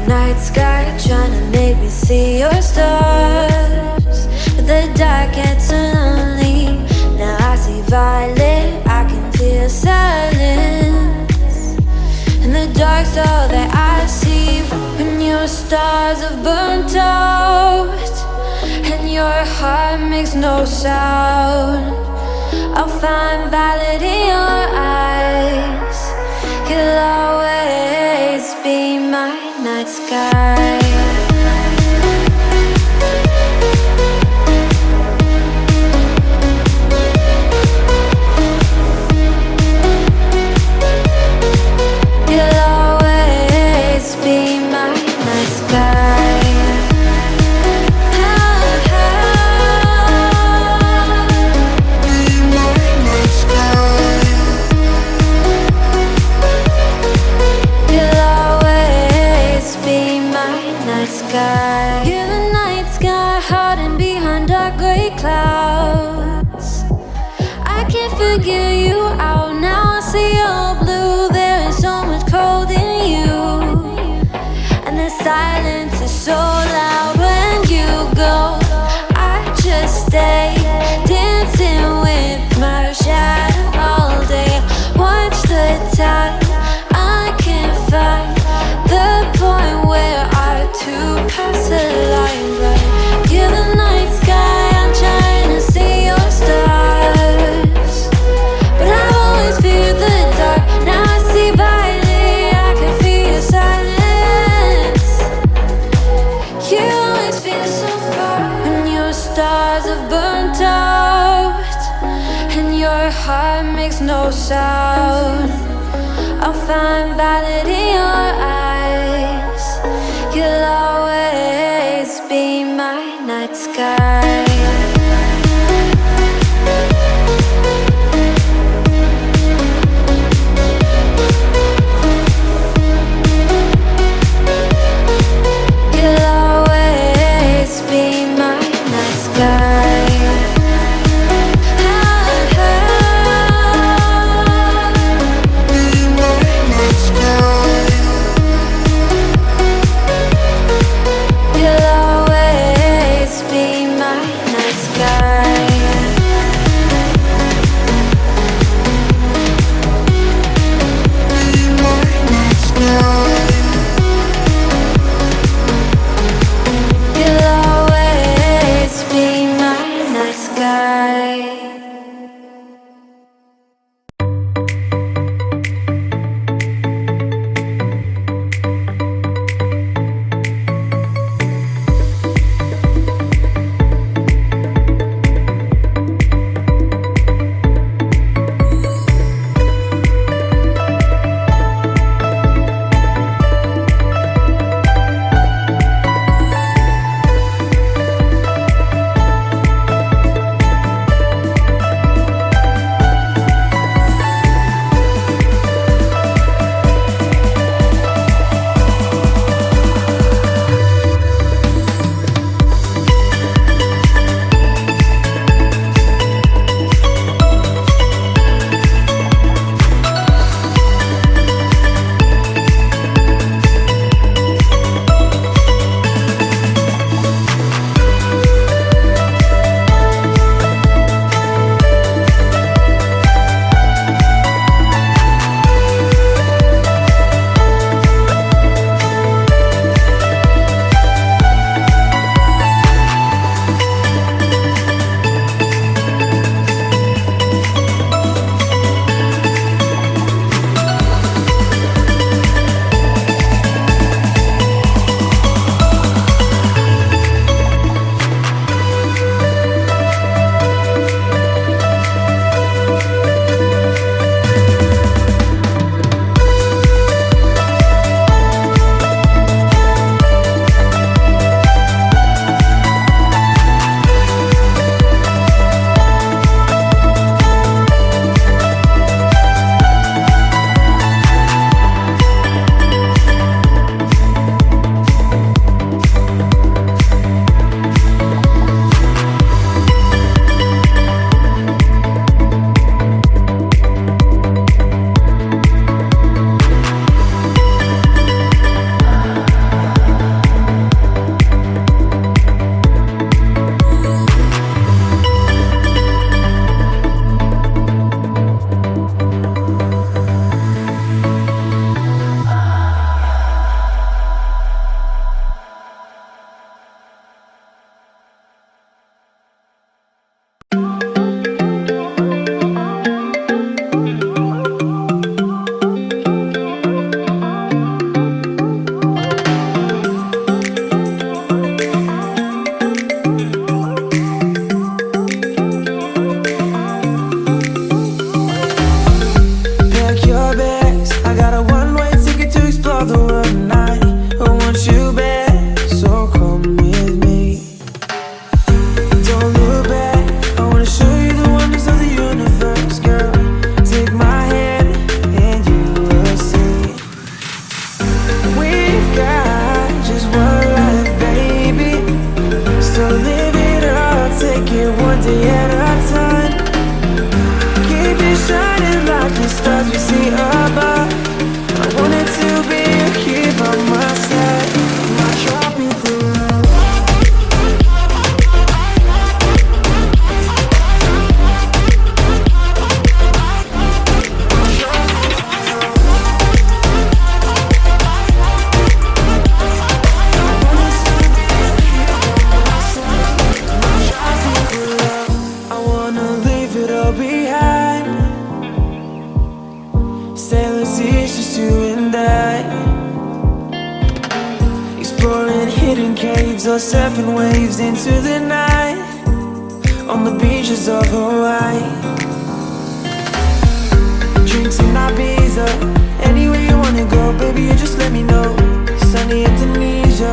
night sky, trying to make me see your stars. But the dark gets so lonely. Now I see violet, I can feel silence. In the dark's all that I see. When your stars have burnt out and your heart makes no sound, I'll find violet in your eyes. You'll always be my night sky. You'll always be my night sky. You're the night sky, hiding behind dark grey clouds. I can't figure you out now. I see your blue. There is so much cold in you, and the silence is so loud when you go. I just stay dancing with my shadow all day. Watch the tide. I can't find the point where to pass the line, right? You're the night sky, I'm trying to see your stars, but I've always feared the dark. Now I see violet, I can feel your silence. You always feel so far. When your stars have burnt out and your heart makes no sound, I'll find violet in your eyes. You'll always be my night sky. You'll always be my night sky. You'll always be my night sky. surfing waves into the night on the beaches of Hawaii. Drinks in Ibiza, anywhere you wanna go, baby, you just let me know. Sunny Indonesia,